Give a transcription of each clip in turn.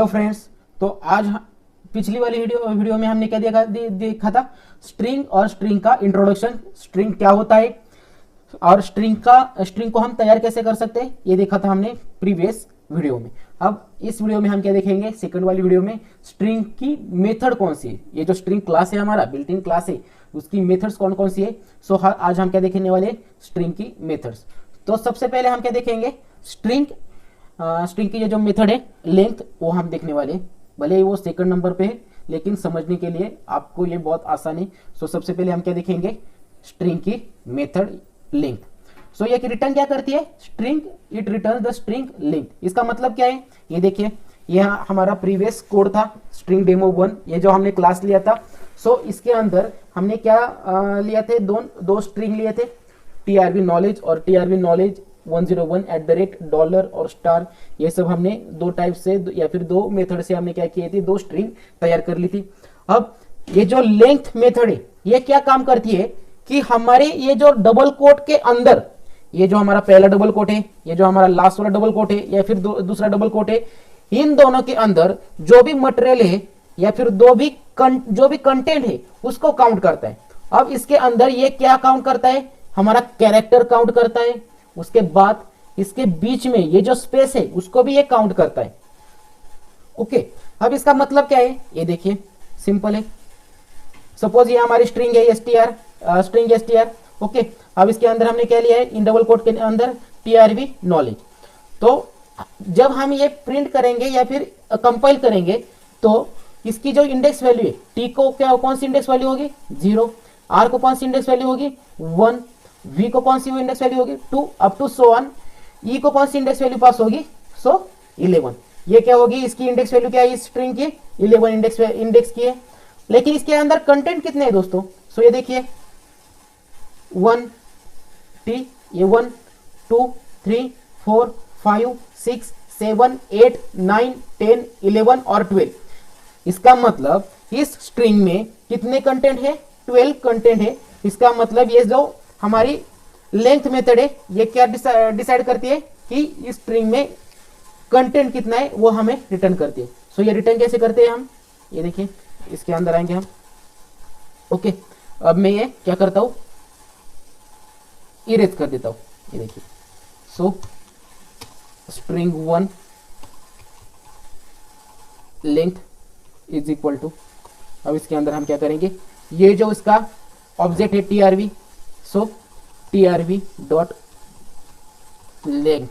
Hello friends. तो आज पिछली वाली वीडियो में हमने क्या देखा था, स्ट्रिंग और स्ट्रिंग का इंट्रोडक्शन, स्ट्रिंग क्या होता है और स्ट्रिंग को हम तैयार कैसे कर सकते हैं, ये देखा था हमने प्रीवियस वीडियो में। अब इस वीडियो में हम क्या देखेंगे, सेकंड वाली वीडियो में स्ट्रिंग की मेथड कौन सी है, ये जो स्ट्रिंग क्लास है हमारा बिल्ट इन क्लास है उसकी मेथड्स कौन कौन सी है। सो आज हम क्या देखने वाले, स्ट्रिंग की मेथड्स। तो सबसे पहले हम क्या देखेंगे, स्ट्रिंग की जो मेथड है लेंथ, वो हम देखने वाले हैं। भले ही वो सेकंड नंबर पे है लेकिन समझने के लिए आपको ये बहुत आसान है। सो सबसे पहले हम क्या देखेंगे, स्ट्रिंग की मेथड लेंथ। सो ये रिटर्न क्या करती है, string, it return the string length. इसका मतलब क्या है, ये देखिए, ये हमारा प्रीवियस कोड था स्ट्रिंग डेमो 1, ये जो हमने क्लास लिया था। सो इसके अंदर हमने क्या लिया थे, दो स्ट्रिंग लिए थे, टीआरबी नॉलेज और टीआरबी नॉलेज 101 $, और स्टार। ये सब हमने दो टाइप से या फिर दो मेथड से हमने क्या किए थे, दो स्ट्रिंग तैयार कर ली थी। अब ये जो लेंथ मेथड है ये क्या काम करती है कि हमारे ये जो डबल कोट के अंदर, ये जो हमारा पहला डबल कोट है, ये जो हमारा लास्ट वाला डबल कोट है या फिर दूसरा डबल कोट है, इन दोनों के अंदर जो भी मटेरियल है या फिर जो भी कंटेंट है उसको काउंट करता है। अब इसके अंदर ये क्या काउंट करता है, हमारा कैरेक्टर काउंट करता है। उसके बाद इसके बीच में ये जो स्पेस है उसको भी ये काउंट करता है। ओके, अब इसका मतलब क्या है, ये देखिए सिंपल है। सपोज ये हमारी स्ट्रिंग है str। ओके, अब इसके अंदर हमने क्या लिया है, इन डबल कोट के अंदर टीआरबी नॉलेज। तो जब हम ये प्रिंट करेंगे या फिर कंपाइल करेंगे तो इसकी जो इंडेक्स वैल्यू है, टी को क्या कौन सी इंडेक्स वैल्यू होगी 0, आर को कौन सी इंडेक्स वैल्यू होगी 1, वी को कौन सी इंडेक्स वैल्यू होगी 2, अप टू सो ऑन। ई को कौन सी इंडेक्स वैल्यू पास होगी, सो 11। ये क्या होगी, इसकी इंडेक्स वैल्यू क्या है, इस स्ट्रिंग की 11 इंडेक्स की है। लेकिन इसके अंदर कंटेंट कितने हैं दोस्तों, सो ये देखिए 1 टी, ये 1 2 3 4 5 6 7 8 9 10 11 और 12। इसका मतलब इस स्ट्रिंग में कितने कंटेंट है, 12 कंटेंट है। इसका मतलब ये जो हमारी लेंथ मेथड है ये क्या डिसाइड करती है कि इस स्ट्रिंग में कंटेंट कितना है वो हमें रिटर्न करती है। सो ये रिटर्न कैसे करते हैं हम, ये देखिए, इसके अंदर आएंगे हम। ओके, अब मैं ये क्या करता हूं, इरेज कर देता हूं, ये देखिए। So string 1 length is equal to, अब इसके अंदर हम क्या करेंगे, ये जो इसका ऑब्जेक्ट है टीआरबी, सो टीआरबी डॉट लेंथ,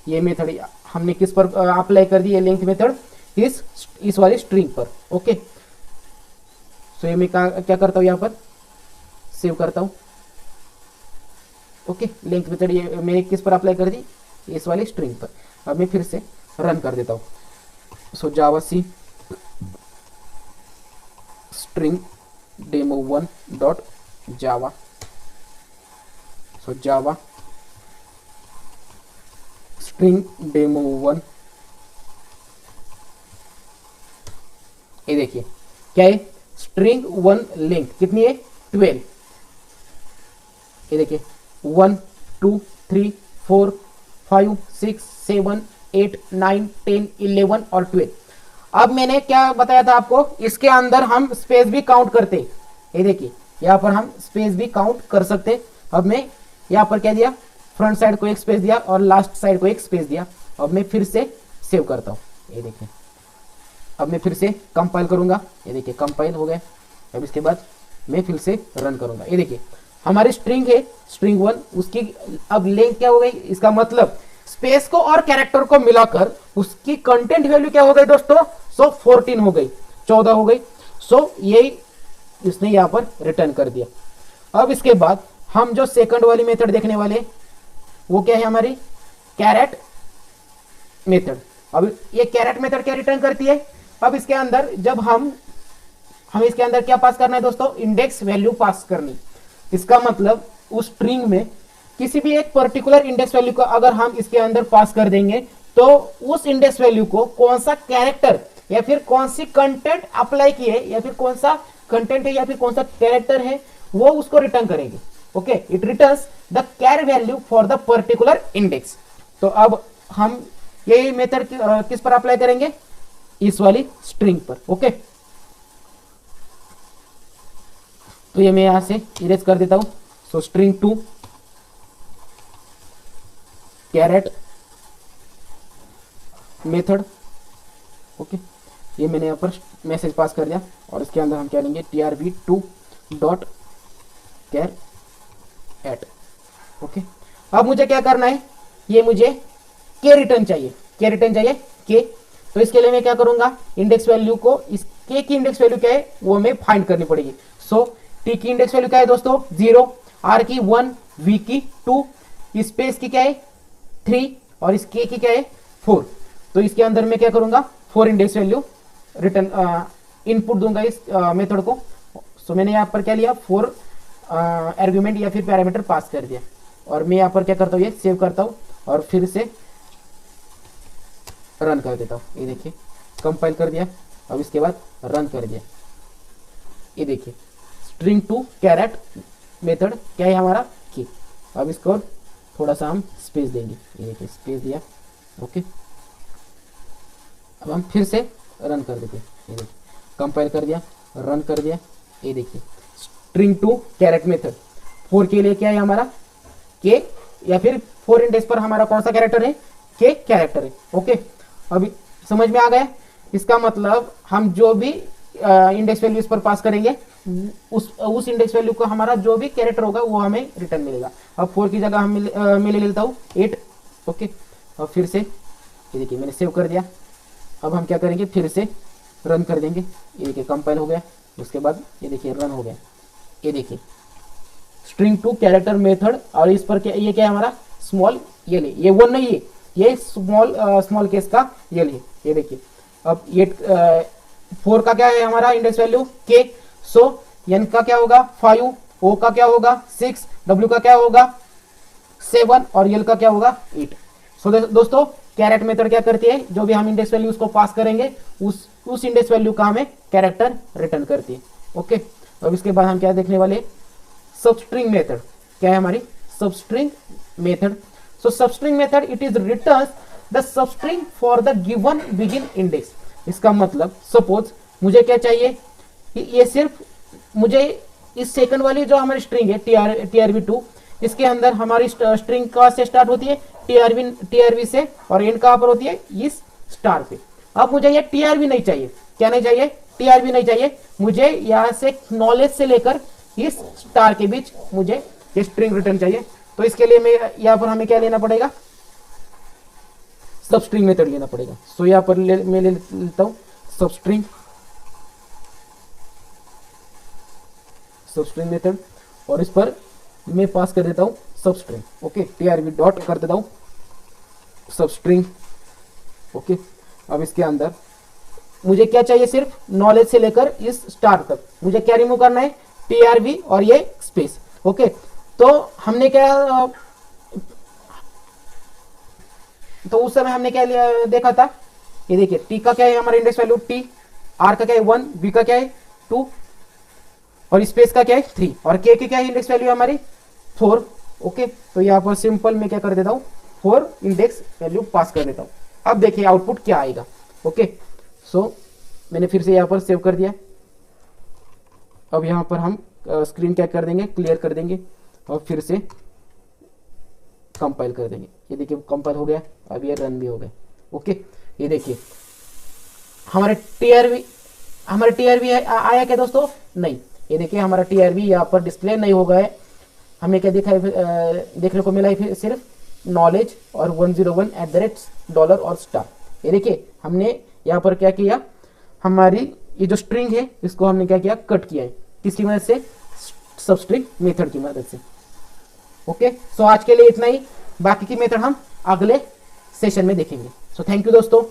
ये मेथड हमने किस पर अप्लाई कर दी, ये लेंथ मेथड इस वाली स्ट्रिंग पर। ओके, सो ये मैं क्या करता हूं, यहां पर सेव करता हूं। ओके, लेंथ मेथड ये मैंने किस पर अप्लाई कर दी, इस वाली स्ट्रिंग पर। अब मैं फिर से रन कर देता हूं। सो जावा सी स्ट्रिंग डेमो 1 डॉट जावा, सो जावा स्ट्रिंग डेमो 1, ये देखिए क्या है, स्ट्रिंग 1 लेंथ कितनी है 12। ये देखिए 1 2 3 4 5 6 7 8 9 10 11 और 12। अब मैंने क्या बताया था आपको, इसके अंदर हम स्पेस भी काउंट करते, ये देखिए यहाँ पर हम स्पेस भी काउंट कर सकते। अब मैं यहाँ पर क्या दिया, फ्रंट साइड को एक स्पेस दिया और लास्ट साइड को एक स्पेस दिया। अब मैं फिर से सेव करता हूँ, ये देखिए। अब मैं फिर से कंपाइल करूंगा, ये देखिए कंपाइल हो गया। अब इसके बाद मैं फिर से रन करूंगा, ये देखिए हमारी स्ट्रिंग है स्ट्रिंग 1, उसकी अब लेंथ क्या हो गई, इसका मतलब स्पेस को और कैरेक्टर को मिलाकर उसकी कंटेंट वैल्यू क्या हो गई दोस्तों, सो 14 हो गई, 14 हो गई। सो ये इसने यहाँ पर रिटर्न कर दिया। अब इसके बाद हम जो सेकंड वाली मेथड देखने वाले वो क्या है, हमारी कैरेट मेथड। अब ये कैरेट मेथड क्या रिटर्न करती है, अब इसके अंदर जब हम इसके अंदर क्या पास करना है दोस्तों, इंडेक्स वैल्यू पास करनी। इसका मतलब उस स्ट्रिंग में किसी भी एक पर्टिकुलर इंडेक्स वैल्यू को अगर हम इसके अंदर पास कर देंगे तो उस इंडेक्स वैल्यू को कौन सा कैरेक्टर या फिर कौन सी कंटेंट अप्लाई की है या फिर कौन सा कंटेंट है या फिर कौन सा कैरेक्टर है वो उसको रिटर्न करेंगे। Okay, it returns the char value for the particular index. तो अब हम यही मेथड किस पर अप्लाई करेंगे, इस वाली स्ट्रिंग पर। ओके, तो ये मैं यहां से इरेज कर देता हूं। So string to char at method. Okay, ये मैंने यहाँ पर मैसेज पास कर दिया और इसके अंदर हम क्या लेंगे, trv2 डॉट कैर एट। ओके, अब मुझे क्या करना है, ये मुझे के रिटर्न चाहिए, के रिटर्न चाहिए के। तो इसके लिए मैं क्या करूंगा, इंडेक्स वैल्यू को, इस के की इंडेक्स वैल्यू क्या है वो हमें फाइंड करनी पड़ेगी। सो टी की इंडेक्स वैल्यू क्या है दोस्तों 0, आर की 1, वी की 2, स्पेस की क्या है 3 और इस के की क्या है 4। तो इसके अंदर मैं क्या करूंगा 4 इंडेक्स वैल्यू रिटर्न इनपुट दूंगा इस मेथड को। सो मैंने यहाँ पर क्या लिया 4 आर्गुमेंट या फिर पैरामीटर पास कर दिया और मैं यहाँ पर क्या करता हूँ, ये सेव करता हूँ और फिर से रन कर देता हूँ। ये देखिए कंपाइल कर दिया, अब इसके बाद रन कर दिया। ये देखिए स्ट्रिंग टू कैरेट मेथड क्या है हमारा की। अब इसको थोड़ा सा हम स्पेस देंगे, ये देखिए स्पेस दिया। ओके, अब हम फिर से रन कर देते हैं। ये देखिए कंपाइल कर दिया, रन कर दिया। ये देखिए स्ट्रिंग टू कैरेट मेथड 4 के लिए क्या है हमारा के, या फिर 4 इंडेक्स पर हमारा कौन सा कैरेक्टर है, के कैरेक्टर है। ओके, अभी समझ में आ गया। इसका मतलब हम जो भी इंडेक्स वैल्यू इस पर पास करेंगे उस इंडेक्स वैल्यू को हमारा जो भी कैरेक्टर होगा वो हमें रिटर्न मिलेगा। अब 4 की जगह हम मैं ले लेता हूँ 8। ओके, और फिर से ये देखिए मैंने सेव कर दिया। अब हम क्या करेंगे, फिर से रन कर देंगे। ये देखिए कंपाइल हो गया, उसके बाद ये देखिए रन हो गया। ये देखिए स्ट्रिंग टू कैरेक्टर मेथड और इस पर क्या, ये क्या है हमारा स्मॉल यल है, ये 1 नहीं है, ये स्मॉल केस का यल है। ये देखिए अब ये 4 का क्या है हमारा इंडेक्स वैल्यू के। सो एन का क्या होगा 5, ओ का क्या होगा 6, डब्ल्यू का क्या होगा 7 और यल का क्या होगा 8। सो दोस्तों कैरेट मेथड क्या करती है, जो भी हम इंडेक्स वैल्यू उसको पास करेंगे उस इंडेक्स वैल्यू का हमें कैरेक्टर रिटर्न करती है। ओके, अब इसके बाद हम क्या देखने वाले, सबस्ट्रिंग मेथड। क्या है हमारी substring method. So substring method it is returns the substring for the given begin index. इसका मतलब सपोज मुझे क्या चाहिए, ये सिर्फ मुझे इस सेकंड वाली जो हमारी स्ट्रिंग है TRV2, इसके अंदर हमारी स्ट्रिंग कहाँ से स्टार्ट होती है TRV से और एंड कहाँ पर होती है इस स्टार पे। अब मुझे ये TRV नहीं चाहिए, क्या नहीं चाहिए TRV नहीं चाहिए, मुझे यहाँ से नॉलेज से लेकर इस स्टार के बीच मुझे ये स्ट्रिंग रिटर्न चाहिए। तो इसके लिए मैं यहाँ पर हमें क्या लेना पड़ेगा, सबस्ट्रिंग मेथड लेना पड़ेगा। सो यहाँ पर मैं ले लेता हूँ सबस्ट्रिंग मेथड और इस पर मैं पास कर देता हूँ सबस्ट्रिंग। ओके, TRV डॉट कर देता हूँ सबस्ट्रिंग। ओके, अब इसके अंदर मुझे क्या चाहिए, सिर्फ नॉलेज से लेकर इस स्टार तक मुझे क्या रिमूव करना है TRV और ये स्पेस। ओके, तो हमने क्या, तो उस समय हमने क्या देखा था, ये देखिए टी का क्या है हमारा इंडेक्स वैल्यू टी, आर का क्या है 1, बी का क्या है 2 और स्पेस का क्या है 3 और के की क्या है इंडेक्स वैल्यू हमारी 4। ओके, तो यहाँ पर सिंपल मैं क्या कर देता हूँ 4 इंडेक्स वैल्यू पास कर देता हूँ। अब देखिए आउटपुट क्या आएगा। ओके, सो मैंने फिर से यहाँ पर सेव कर दिया। अब यहाँ पर हम स्क्रीन क्या कर देंगे, क्लियर कर देंगे और फिर से कंपाइल कर देंगे। ये देखिए कंपाइल हो गया, अब ये रन भी हो गया। ओके, ये देखिए हमारे TRV आया क्या दोस्तों, नहीं। ये देखिए हमारा TRV यहाँ पर डिस्प्ले नहीं हो गया है। हमें क्या देखने को मिला है, फिर सिर्फ नॉलेज और 101@ और स्टार। ये देखिए हमने यहाँ पर क्या किया, हमारी ये जो स्ट्रिंग है इसको हमने क्या किया, कट किया है, किसकी मदद से, सबस्ट्रिंग मेथड की मदद से। ओके, सो आज के लिए इतना ही, बाकी की मेथड हम अगले सेशन में देखेंगे। सो थैंक यू दोस्तों।